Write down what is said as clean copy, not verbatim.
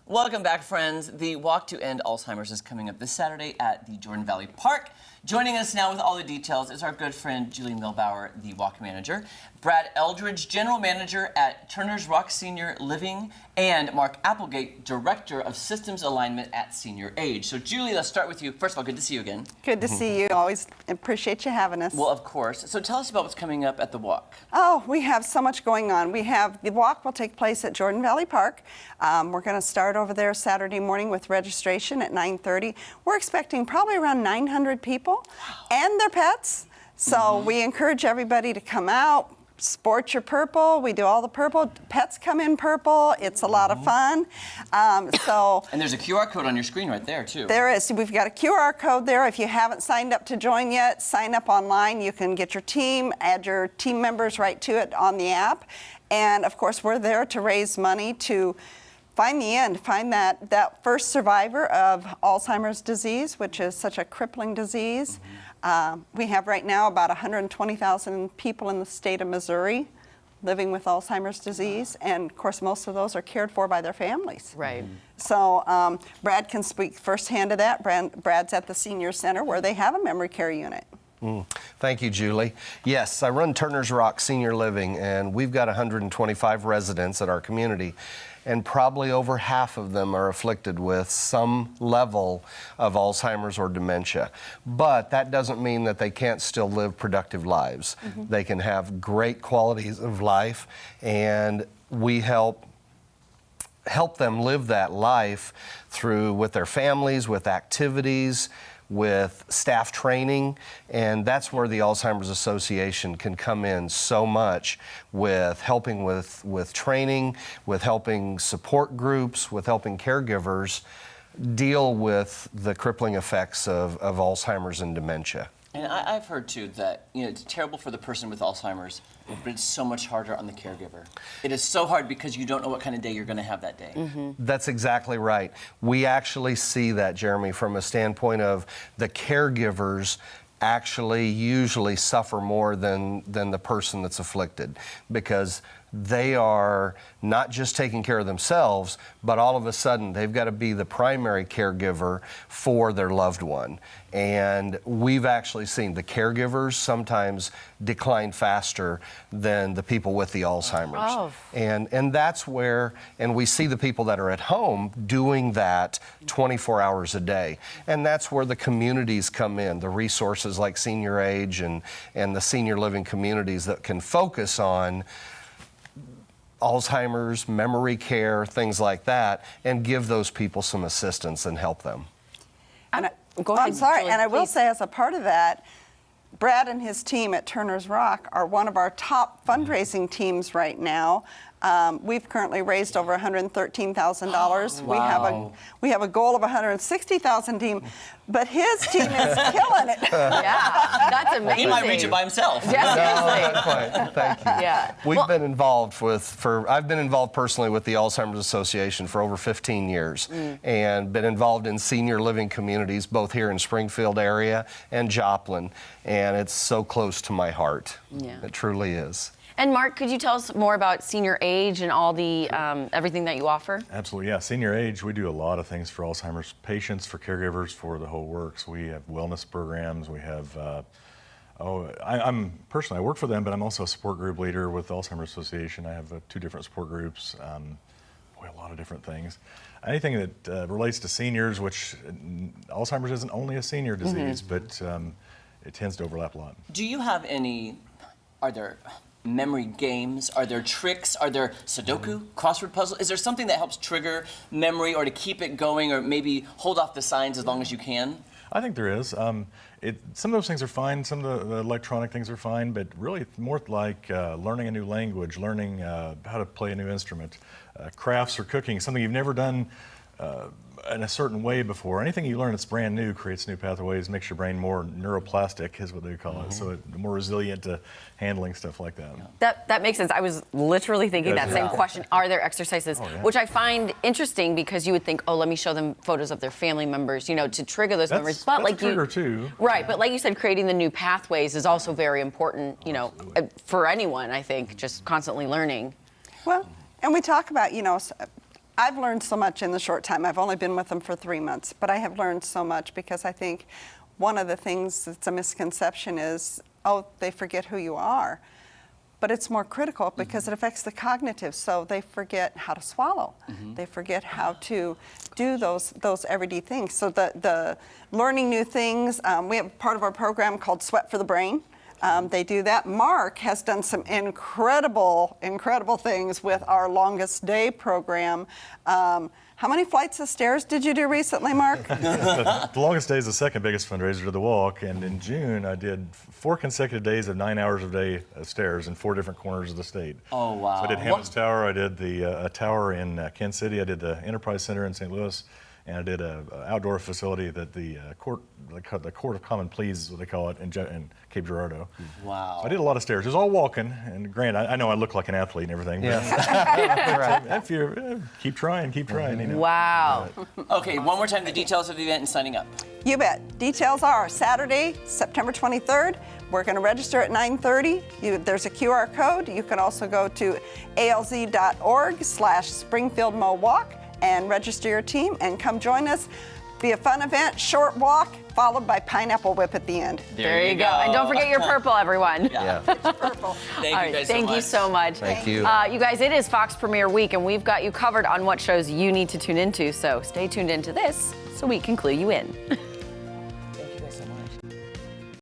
Welcome back, friends. The Walk to End Alzheimer's is coming up this Saturday at the Jordan Valley Park. Joining us now with all the details is our good friend Julie Milbauer, the walk manager, Brad Eldridge, general manager at Turner's Rock Senior Living, and Mark Applegate, director of systems alignment at Senior Age. So Julie, let's start with you. First of all, good to see you again. Good to see you. Always appreciate you having us. Well, of course. So tell us about what's coming up at the walk. Oh, we have so much going on. The walk will take place at Jordan Valley Park. We're going to start over there Saturday morning with registration at 9:30. We're expecting probably around 900 people and their pets. So we encourage everybody to come out, sport your purple. We do all the purple. Pets come in purple. It's a lot of fun. And there's a QR code on your screen right there, too. There is. We've got a QR code there. If you haven't signed up to join yet, sign up online. You can get your team, add your team members right to it on the app. And, of course, we're there to raise money to find the end, find that first survivor of Alzheimer's disease, which is such a crippling disease. We have right now about 120,000 people in the state of Missouri living with Alzheimer's disease, and of course most of those are cared for by their families. Right. So Brad can speak firsthand to that. Brad's at the Senior Center where they have a memory care unit. Thank you, Julie. Yes, I run Turner's Rock Senior Living, and we've got 125 residents at our community, and probably over half of them are afflicted with some level of Alzheimer's or dementia. But that doesn't mean that they can't still live productive lives. They can have great qualities of life, and we help them live that life with their families, with activities, with staff training, and that's where the Alzheimer's Association can come in so much with helping with training, with helping support groups, with helping caregivers deal with the crippling effects of Alzheimer's and dementia. And I've heard, too, that it's terrible for the person with Alzheimer's, but it's so much harder on the caregiver. It is so hard because you don't know what kind of day you're going to have that day. That's exactly right. We actually see that, Jeremy, from a standpoint of the caregivers actually usually suffer more than the person that's afflicted, because they are not just taking care of themselves, but all of a sudden they've got to be the primary caregiver for their loved one. And we've actually seen the caregivers sometimes decline faster than the people with the Alzheimer's. Oh. And that's where, and we see the people that are at home doing that 24 hours a day. And that's where the communities come in, the resources like Senior Age and the senior living communities that can focus on Alzheimer's, memory care, things like that, and give those people some assistance and help them. Go ahead, I'm sorry, Julie, and I will please. say as a part of that, Brad and his team at Turner's Rock are one of our top fundraising teams right now. We've currently raised over $113,000. Wow. We have a goal of $160,000 team, but his team is killing it. Yeah, that's amazing. He might reach it by himself. Yeah, No, seriously. not quite. Thank you. Yeah. We've been involved I've been involved personally with the Alzheimer's Association for over 15 years and been involved in senior living communities, both here in Springfield area and Joplin, and it's so close to my heart. Yeah. It truly is. And Mark, could you tell us more about Senior Age and all the everything that you offer? Absolutely, yeah. Senior Age, we do a lot of things for Alzheimer's patients, for caregivers, for the whole works. We have wellness programs. We have, I work for them, but I'm also a support group leader with the Alzheimer's Association. I have 2 different support groups. A lot of different things. Anything that relates to seniors, which Alzheimer's isn't only a senior disease, but it tends to overlap a lot. Do you have are there memory games? Are there tricks? Are there Sudoku, crossword puzzle? Is there something that helps trigger memory or to keep it going, or maybe hold off the signs as long as you can? I think there is. Some of those things are fine. Some of the electronic things are fine, but really more like learning a new language, learning how to play a new instrument, crafts or cooking, something you've never done in a certain way before. Anything you learn that's brand new creates new pathways, makes your brain more neuroplastic, is what they call it, so it's more resilient to handling stuff like that. That makes sense. I was literally thinking that same question. Are there exercises? Which I find interesting, because you would think, oh, let me show them photos of their family members, to trigger those memories. But that's a trigger too. Right, but like you said, creating the new pathways is also very important, for anyone, I think, just constantly learning. Well, and we talk about, I've learned so much in the short time. I've only been with them for 3 months, but I have learned so much because I think one of the things that's a misconception is, oh, they forget who you are. But it's more critical because it affects the cognitive. So they forget how to swallow. They forget how to do those everyday things. So the learning new things, we have part of our program called Sweat for the Brain. They do that. Mark has done some incredible things with our Longest Day program. How many flights of stairs did you do recently, Mark? The Longest Day is the second biggest fundraiser to the walk, and in June I did 4 consecutive days of 9 hours a day of stairs in 4 different corners of the state. Oh, wow. So I did Hammond's Tower, I did the tower in Kansas City, I did the Enterprise Center in St. Louis, and I did an outdoor facility that the Court of Common Pleas is what they call it in Cape Girardeau. Wow. I did a lot of stairs. It was all walking, and granted, I know I look like an athlete and everything, but if you keep trying, you know. Wow. Okay, one more time, the details of the event and signing up. You bet. Details are Saturday, September 23rd. We're going to register at 9:30. There's a QR code. You can also go to alz.org/SpringfieldMoWalk and register your team and come join us. Be a fun event, short walk, followed by pineapple whip at the end. There you go. And don't forget your purple, everyone. Yeah. Purple. Thank All you right, guys thank you so much. Thank you. You guys, it is Fox Premiere Week, and we've got you covered on what shows you need to tune into. So stay tuned into this so we can clue you in.